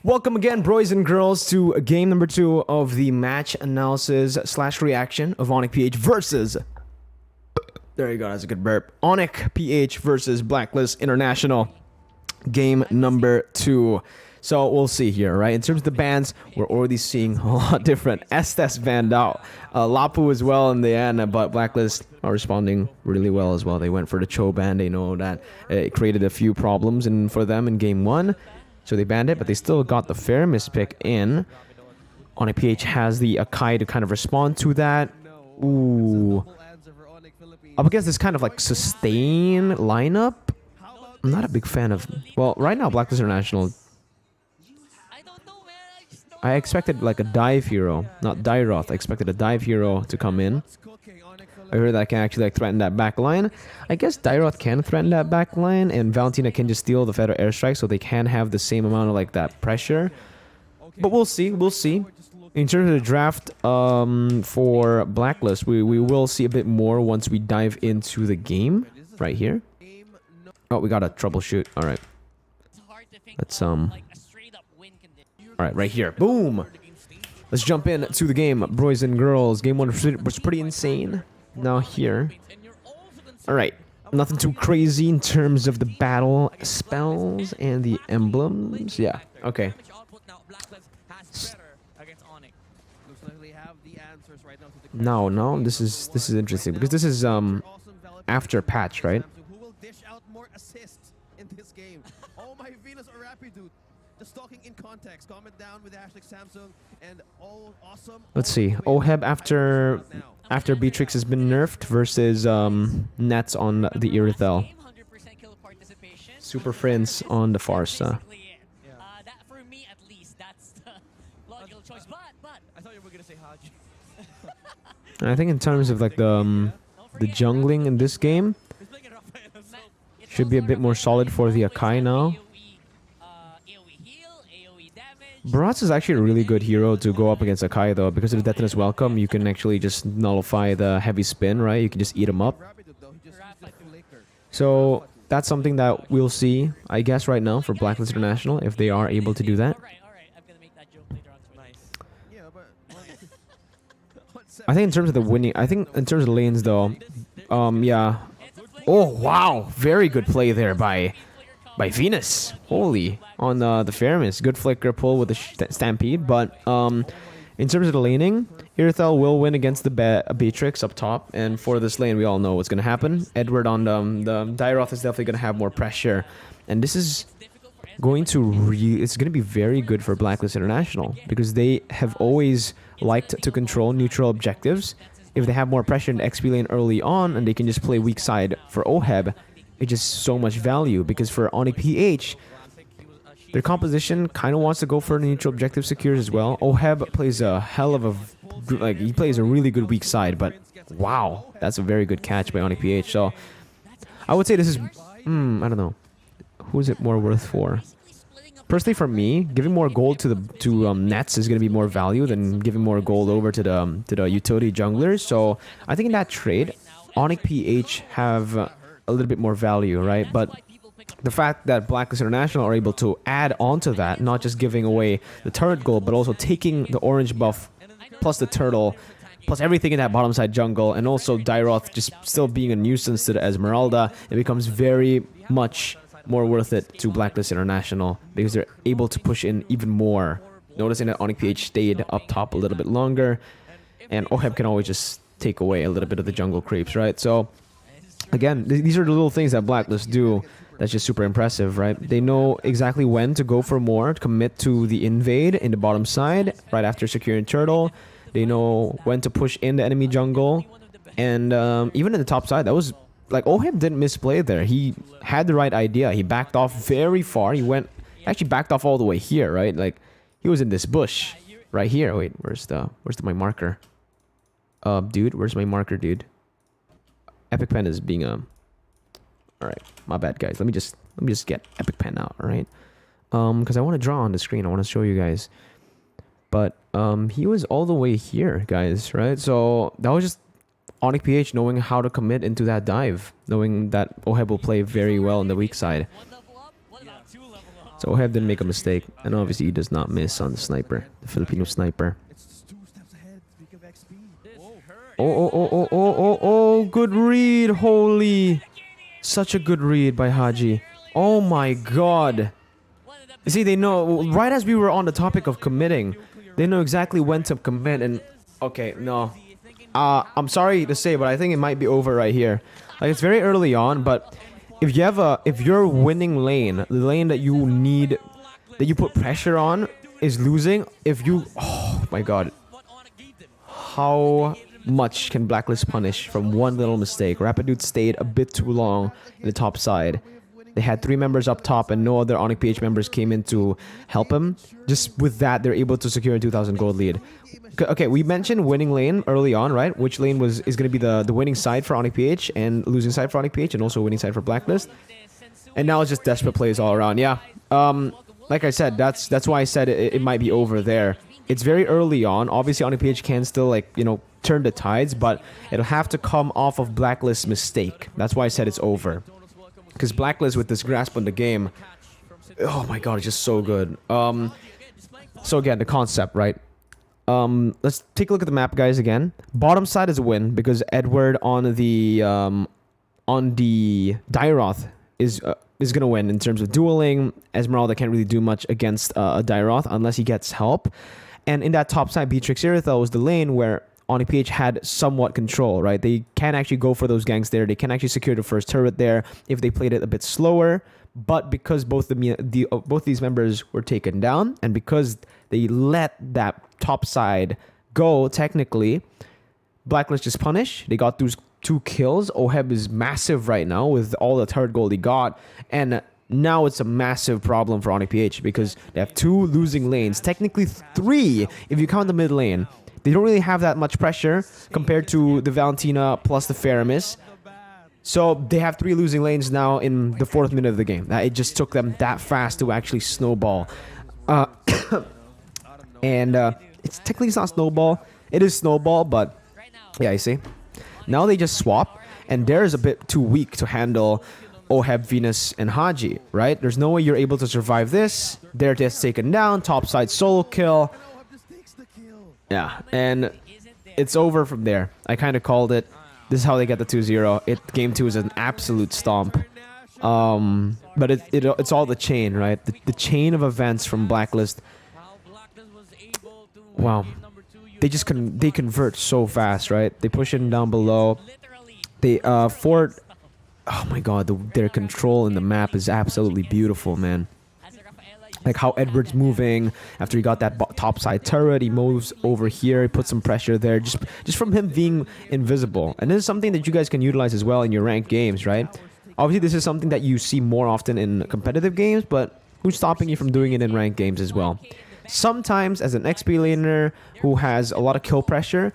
Welcome again, boys and girls, to game number 2 of the match analysis / reaction of ONIC PH versus... There you go, that's a good burp. ONIC PH versus BLACKLIST International. Game number 2. So we'll see here, right? In terms of the bans, we're already seeing a lot different. Estes banned out. Lapu as well in the end, but BLACKLIST are responding really well as well. They went for the Cho ban. They know that it created a few problems for them in game 1. So they banned it, but they still got the fair mispick in. ONIC PH has the Akai to kind of respond to that. Ooh. Up against this kind of like sustain lineup, I'm not a big fan of... Well, right now, BLACKLIST International... I expected like a dive hero, not Dairoth. I expected a dive hero to come in. I heard that can actually like threaten that back line. I guess Dairoth can threaten that back line, and Valentina can just steal the Federal Airstrike, so they can have the same amount of like that pressure. But we'll see, we'll see. In terms of the draft for BLACKLIST, we will see a bit more once we dive into the game right here. Oh, we got a troubleshoot. All right. Let's All right, right here. Boom. Let's jump in to the game, boys and girls. Game 1 was pretty insane. Now here. All right. Nothing too crazy in terms of the battle spells and the emblems. Yeah. Okay. No. This is interesting because this is after patch, right? Let's see. Oheb after Beatrix has been nerfed versus Nets on the Irithel. Super Friends on the Farsa. I think in terms of like the jungling in this game should be a bit more solid for the Akai now. Barats is actually a really good hero to go up against Akai though, because of the Detonus Welcome. You can actually just nullify the heavy spin, right? You can just eat him up. So that's something that we'll see, I guess, right now for BLACKLIST International, if they are able to do that. I think in terms of the winning, I think in terms of lanes though, yeah. Oh wow, very good play there by Venus. Holy, on the Fairness. Good flicker pull with the Stampede. But in terms of the laning, Irithel will win against the Beatrix up top. And for this lane, we all know what's going to happen. Edward on the Dairoth is definitely going to have more pressure. And this is going to it's going to be very good for BLACKLIST International, because they have always liked to control neutral objectives. If they have more pressure in the XP lane early on, and they can just play weak side for Oheb, it's just so much value. Because for ONIC PH, their composition kind of wants to go for neutral objective secures as well. Oheb plays a hell of a... he plays a really good weak side, but wow, that's a very good catch by ONIC PH. So I would say this is... I don't know. Who is it more worth for? Personally, for me, giving more gold to Nets is going to be more value than giving more gold over to the utility junglers. So I think in that trade, ONIC PH have a little bit more value, right? But the fact that BLACKLIST International are able to add on to that, not just giving away the turret gold, but also taking the orange buff plus the turtle plus everything in that bottom side jungle, and also Dairoth just still being a nuisance to the Esmeralda, it becomes very much more worth it to BLACKLIST International, because they're able to push in even more. Noticing that ONIC PH stayed up top a little bit longer, and Oheb can always just take away a little bit of the jungle creeps, right? So again, these are the little things that BLACKLIST do that's just super impressive, right? They know exactly when to go for more, commit to the invade in the bottom side right after securing turtle. They know when to push in the enemy jungle, and even in the top side, that was like Oheb didn't misplay there. He had the right idea. He backed off very far. He actually backed off all the way here, right? Like he was in this bush right here. Wait, where's my marker? Dude, where's my marker, dude? Epic Pen is being all right, my bad, guys. Let me just get Epic Pen out, all right? Because I want to draw on the screen. I want to show you guys. But he was all the way here, guys, right? So that was just ONIC PH knowing how to commit into that dive, knowing that Oheb will play very well on the weak side. So OHEB didn't make a mistake, and obviously he does not miss on the sniper, the Filipino sniper. Oh, good read, holy. Such a good read by Haji. Oh my god. You see, they know, right as we were on the topic of committing, they know exactly when to commit, and okay, no. I'm sorry to say, but I think it might be over right here. Like, it's very early on, but if you have if your winning lane, the lane that you need, that you put pressure on, is losing, if you, oh my god. How much can Blacklist punish from one little mistake? Rapidude stayed a bit too long in the top side. They had 3 members up top and no other ONIC PH members came in to help him. Just with that, they're able to secure a 2,000 gold lead. Okay, we mentioned winning lane early on, right? Which lane is going to be the winning side for ONIC PH and losing side for ONIC PH and also winning side for Blacklist. And now it's just desperate plays all around. Yeah, like I said, that's why I said it might be over there. It's very early on. Obviously, ONIC PH can still, like, you know, turn the tides, but it'll have to come off of Blacklist's mistake. That's why I said it's over. Because Blacklist, with this grasp on the game, oh my god, it's just so good. So again, the concept, right? Let's take a look at the map, guys, again. Bottom side is a win because Edward on the Dairoth is gonna win in terms of dueling. Esmeralda can't really do much against a Dairoth unless he gets help. And in that top side, Beatrix Iritha was the lane where ONIC PH had somewhat control, right? They can actually go for those ganks there. They can actually secure the first turret there if they played it a bit slower. But because both these members were taken down, and because they let that top side go, technically, Blacklist just punish. They got those 2 kills. OHEB is massive right now with all the turret gold he got. And now it's a massive problem for ONIC PH because they have 2 losing lanes. Technically 3 if you count the mid lane. They don't really have that much pressure compared to the Valentina plus the Faramis. So they have 3 losing lanes now in the 4th minute of the game. It just took them that fast to actually snowball. And it's technically not snowball. It is snowball, but yeah, you see. Now they just swap, and Dare is a bit too weak to handle OHEB, Venus, and Haji, right? There's no way you're able to survive this. Dare gets taken down, topside solo kill. Yeah, and it's over from there. I kind of called it. This is how they get the 2-0. Game 2 is an absolute stomp. But it's all the chain, right? The chain of events from Blacklist. Wow. They convert so fast, right? They push in down below. They Fort. Oh my god, their control in the map is absolutely beautiful, man. Like how Edward's moving after he got that top side turret, he moves over here, he puts some pressure there, just from him being invisible. And this is something that you guys can utilize as well in your ranked games, right? Obviously, this is something that you see more often in competitive games, but who's stopping you from doing it in ranked games as well? Sometimes, as an XP laner who has a lot of kill pressure,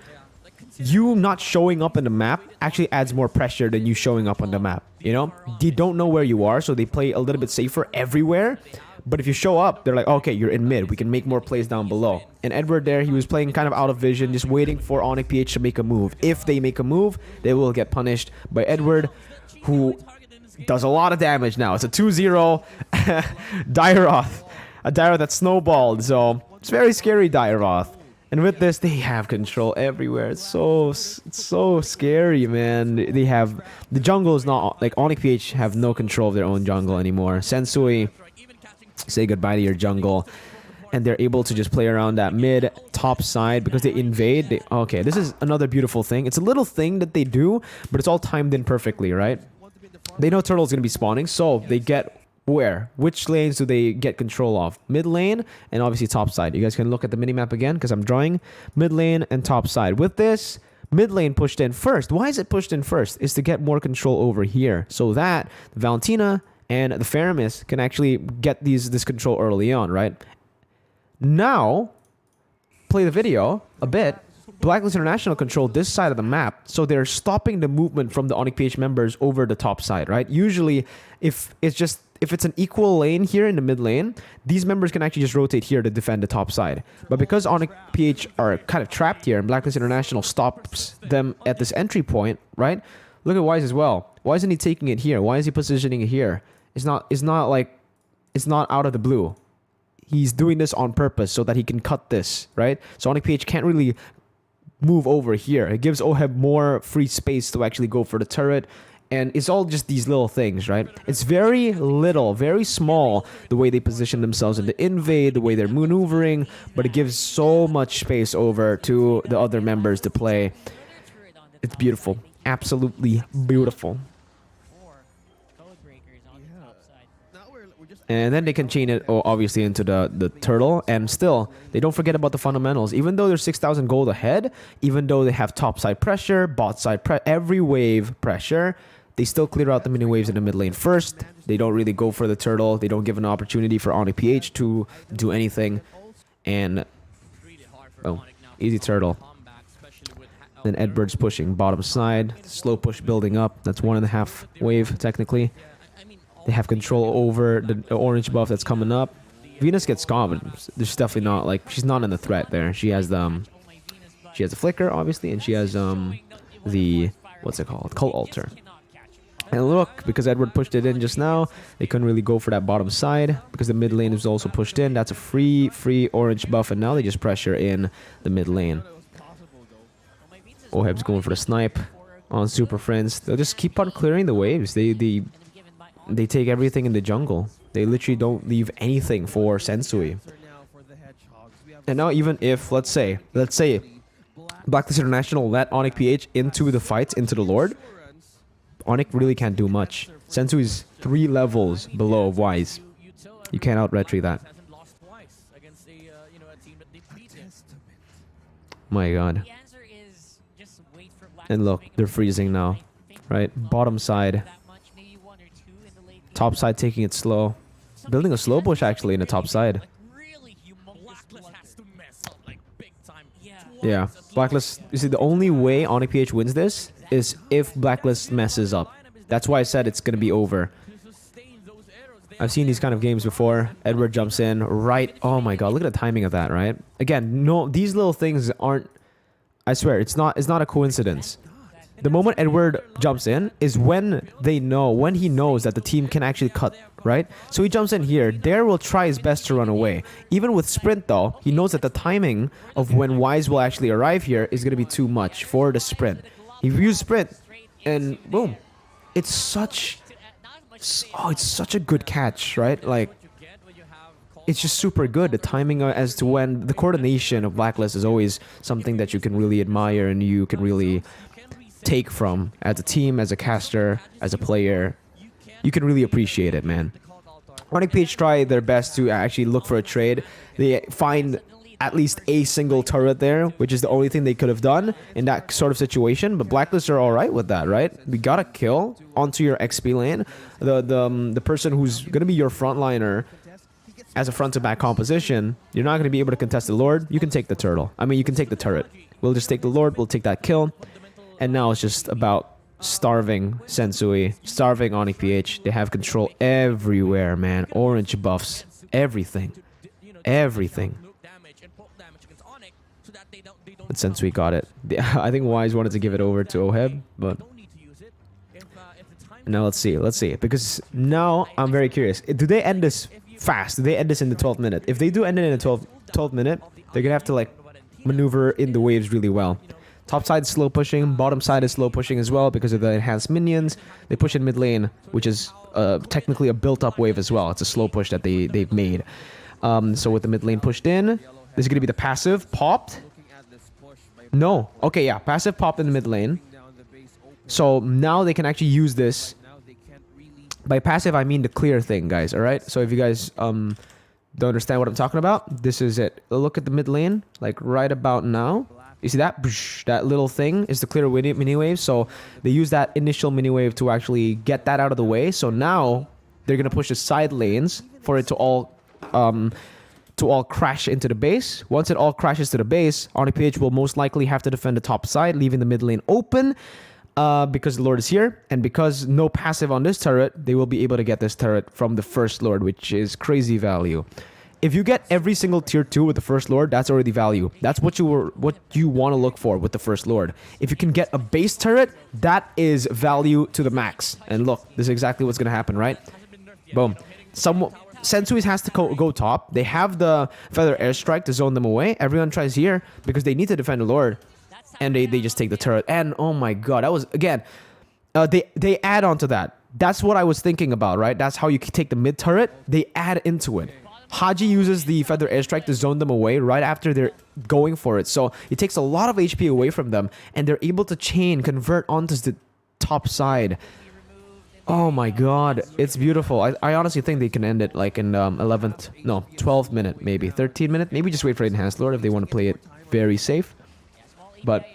you not showing up in the map actually adds more pressure than you showing up on the map, you know? They don't know where you are, so they play a little bit safer everywhere. But if you show up, they're like, okay, you're in mid. We can make more plays down below. And Edward there, he was playing kind of out of vision, just waiting for ONIC PH to make a move. If they make a move, they will get punished by Edward, who does a lot of damage now. It's a 2-0 Dairoth. A Dairoth that snowballed, so it's very scary, Dairoth. And with this, they have control everywhere. It's so scary, man. They have... The jungle is not... Like, ONIC PH have no control of their own jungle anymore. Sensui, say goodbye to your jungle. And they're able to just play around that mid top side because they invade. Okay, this is another beautiful thing. It's a little thing that they do, but it's all timed in perfectly, right? They know Turtle's going to be spawning, so they get... Where? Which lanes do they get control of? Mid lane and obviously top side. You guys can look at the minimap again because I'm drawing mid lane and top side. With this, mid lane pushed in first. Why is it pushed in first? Is to get more control over here so that Valentina and the Faramis can actually get this control early on, right? Now, play the video a bit. Blacklist International control this side of the map, so they're stopping the movement from the ONIC PH members over the top side, right? Usually, if it's an equal lane here in the mid lane, these members can actually just rotate here to defend the top side. But because ONIC PH are kind of trapped here and Blacklist International stops them at this entry point, right? Look at Wise as well. Why isn't he taking it here? Why is he positioning it here? It's not like it's not out of the blue. He's doing this on purpose so that he can cut this, right? So ONIC PH can't really move over here. It gives OHEB more free space to actually go for the turret. And it's all just these little things, right? It's very little, very small, the way they position themselves in the invade, the way they're maneuvering, but it gives so much space over to the other members to play. It's beautiful. Absolutely beautiful. And then they can chain it, obviously, into the turtle. And still, they don't forget about the fundamentals. Even though they're 6,000 gold ahead, even though they have top side pressure, bot side pressure, every wave pressure, they still clear out the mini waves in the mid lane first. They don't really go for the turtle. They don't give an opportunity for ONIC PH to do anything. And, oh, easy turtle. Then Edward's pushing bottom side. Slow push building up. That's 1.5 wave, technically. They have control over the orange buff that's coming up. Venus gets common. There's definitely not, like, she's not in the threat there. She has the flicker, obviously, and she has the, what's it called? Cult Altar. And look, because Edward pushed it in just now, they couldn't really go for that bottom side because the mid lane is also pushed in. That's a free orange buff, and now they just pressure in the mid lane. OHEB's going for the snipe on Super Friends. They'll just keep on clearing the waves. They take everything in the jungle. They literally don't leave anything for Sensui. And now even if, let's say, Blacklist International let ONIC PH into the fight, into the Lord, ONIC really can't do much. Sensui's 3 levels below Wise. You can't out-retry that. My god. And look, they're freezing now. Right? Bottom side. Top side taking it slow. Building a slow push actually in the top side. Yeah. Blacklist, you see, the only way ONIC PH wins this is if Blacklist messes up. That's why I said it's going to be over. I've seen these kind of games before. Edward jumps in right. Oh my god, look at the timing of that, right? Again, no, these little things aren't, I swear, it's not a coincidence. The moment Edward jumps in is when he knows that the team can actually cut, right? So he jumps in here. Dare will try his best to run away. Even with sprint though, he knows that the timing of when Wise will actually arrive here is going to be too much for the sprint. He views sprint and boom. It's such a good catch, right? Like, it's just super good. The timing as to when the coordination of Blacklist is always something that you can really admire and you can really take from as a team, as a caster, as a player. You can really appreciate it, man. ONIC PH try their best to actually look for a trade. They find at least a single turret there, which is the only thing they could have done in that sort of situation. But Blacklist are all right with that, right? We got a kill onto your XP lane. The person who's going to be your frontliner as a front-to-back composition, you're not going to be able to contest the Lord. You can take the turtle. I mean, you can take the turret. We'll just take the Lord. We'll take that kill. And now it's just about starving Sensui, starving ONIC PH. They have control everywhere, man. Orange buffs. Everything. Everything. But Sensui got it. I think Wise wanted to give it over to OHEB, but... Now let's see. Because now I'm very curious. Do they end this fast? Do they end this in the 12th minute? If they do end it in the 12th minute, they're gonna have to like maneuver in the waves really well. Top side is slow pushing, bottom side is slow pushing as well because of the enhanced minions. They push in mid lane, which is technically a built-up wave as well. It's a slow push that they've made. So with the mid lane pushed in, this is gonna be the passive popped. No, okay, yeah, passive popped in the mid lane. So now they can actually use this. By passive, I mean the clear thing, guys, alright? So if you guys don't understand what I'm talking about, this is it. Look at the mid lane, like right about now. You see that? That little thing is the clear mini wave. So they use that initial mini wave to actually get that out of the way. So now they're going to push the side lanes for it to all crash into the base. Once it all crashes to the base, ONIC PH will most likely have to defend the top side, leaving the mid lane open. Because the Lord is here, and because no passive on this turret, they will be able to get this turret from the first Lord, which is crazy value. If you get every single tier 2 with the first Lord, that's already value. That's what you want to look for with the first Lord. If you can get a base turret, that is value to the max. And look, this is exactly what's going to happen, right? Boom. Sensuis has to go top. They have the Feather Airstrike to zone them away. Everyone tries here because they need to defend the Lord. And they just take the turret. And oh my god, that was, again, they add on to that. That's what I was thinking about, right? That's how you take the mid turret. They add into it. Haji uses the Feather Airstrike to zone them away right after they're going for it. So it takes a lot of HP away from them. And they're able to convert onto the top side. Oh my god, it's beautiful. I honestly think they can end it like in 12th minute, maybe 13th minute. Maybe just wait for Enhanced Lord if they want to play it very safe. But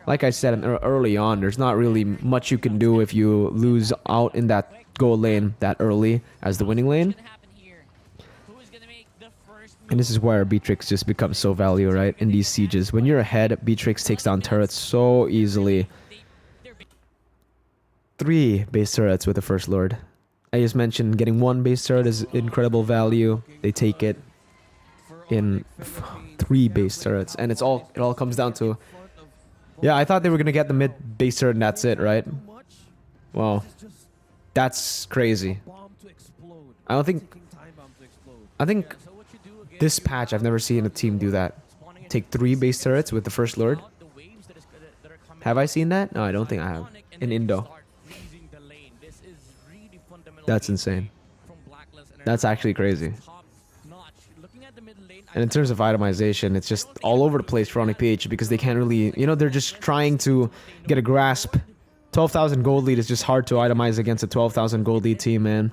like I said early on, there's not really much you can do if you lose out in that goal lane that early as the winning lane. And this is where Beatrix just becomes so valuable, right? In these sieges. When you're ahead, Beatrix takes down turrets so easily. 3 base turrets with the First Lord. I just mentioned getting 1 base turret is incredible value. They take it in 3 base turrets. And it all comes down to... Yeah, I thought they were going to get the mid base turret and that's it, right? Wow. That's crazy. I think this patch, I've never seen a team do that. Take 3 base turrets with the First Lord. Have I seen that? No, I don't think I have. In Indo. That's insane. That's actually crazy. And in terms of itemization, it's just all over the place for ONIC PH because they can't really, you know, they're just trying to get a grasp. 12,000 gold lead is just hard to itemize against a 12,000 gold lead team, man.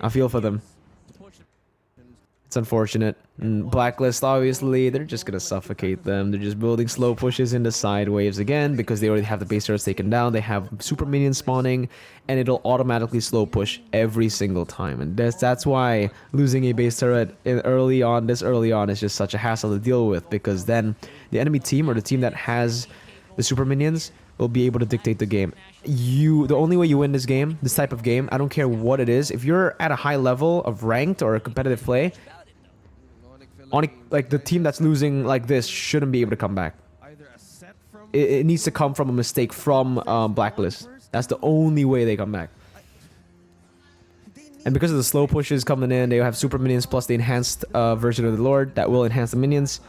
I feel for them. It's unfortunate. And Blacklist, obviously, they're just gonna suffocate them. They're just building slow pushes into side waves again because they already have the base turrets taken down. They have super minions spawning, and it'll automatically slow push every single time. And that's why losing a base turret early on is just such a hassle to deal with, because then the enemy team or the team that has the super minions will be able to dictate the game. The only way you win this game, this type of game, I don't care what it is, if you're at a high level of ranked or a competitive play, like the team that's losing like this shouldn't be able to come back. It needs to come from a mistake from Blacklist. That's the only way they come back. And because of the slow pushes coming in, they have super minions plus the enhanced version of the Lord that will enhance the minions.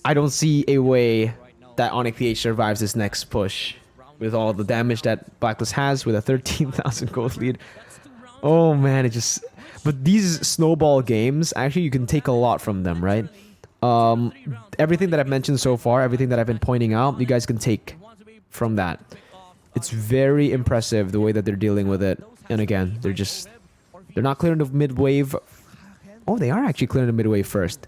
I don't see a way that ONIC PH survives this next push with all the damage that Blacklist has with a 13,000 gold lead. Oh man, it just... But these snowball games, actually, you can take a lot from them, right? Everything that I've mentioned so far, everything that I've been pointing out, you guys can take from that. It's very impressive the way that they're dealing with it. And again, they're not clearing the mid wave. Oh, they are actually clearing the mid wave first.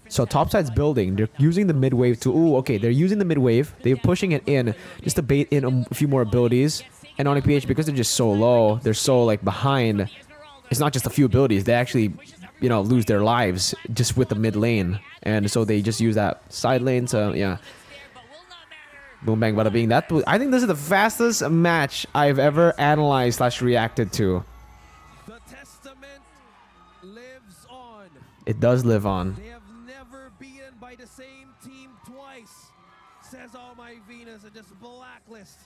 So topside's building. They're using the mid wave to... Ooh, okay, they're using the mid wave. They're pushing it in just to bait in a few more abilities. And ONIC PH, because they're just so low, they're so like behind... It's not just a few abilities. They actually, you know, lose their lives just with the mid lane. And so they just use that side lane to, yeah. Boom, bang, bada bing. I think this is the fastest match I've ever analyzed / reacted to. The testament lives on. It does live on. They have never beaten by the same team twice. Says all my Venus and just Blacklist.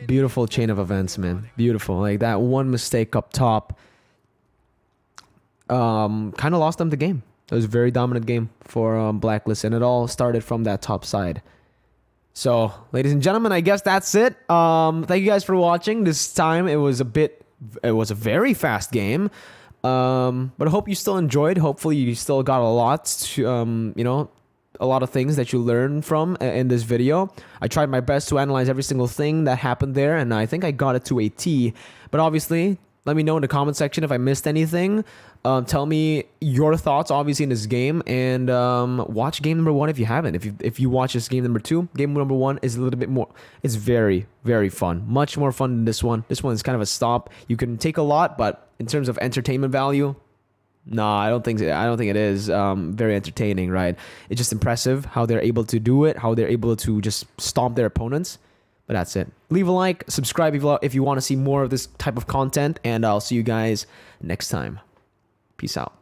Beautiful chain of events, man. Beautiful. Like that one mistake up top. Kind of lost them the game. It was a very dominant game for Blacklist, and it all started from that top side. So, ladies and gentlemen, I guess that's it. Thank you guys for watching. This time it was a very fast game. But I hope you still enjoyed. Hopefully you still got a lot to, you know, a lot of things that you learned from in this video. I tried my best to analyze every single thing that happened there, and I think I got it to a T. But obviously, let me know in the comment section if I missed anything. Tell me your thoughts, obviously, in this game, and watch game number 1 if you haven't. If you watch this game number 2, game number 1 is a little bit more. It's very, very fun. Much more fun than this one. This one is kind of a stop. You can take a lot, but in terms of entertainment value, nah, I don't think it is very entertaining, right? It's just impressive how they're able to do it, how they're able to just stomp their opponents. But that's it. Leave a like, subscribe if you want to see more of this type of content, and I'll see you guys next time. Peace out.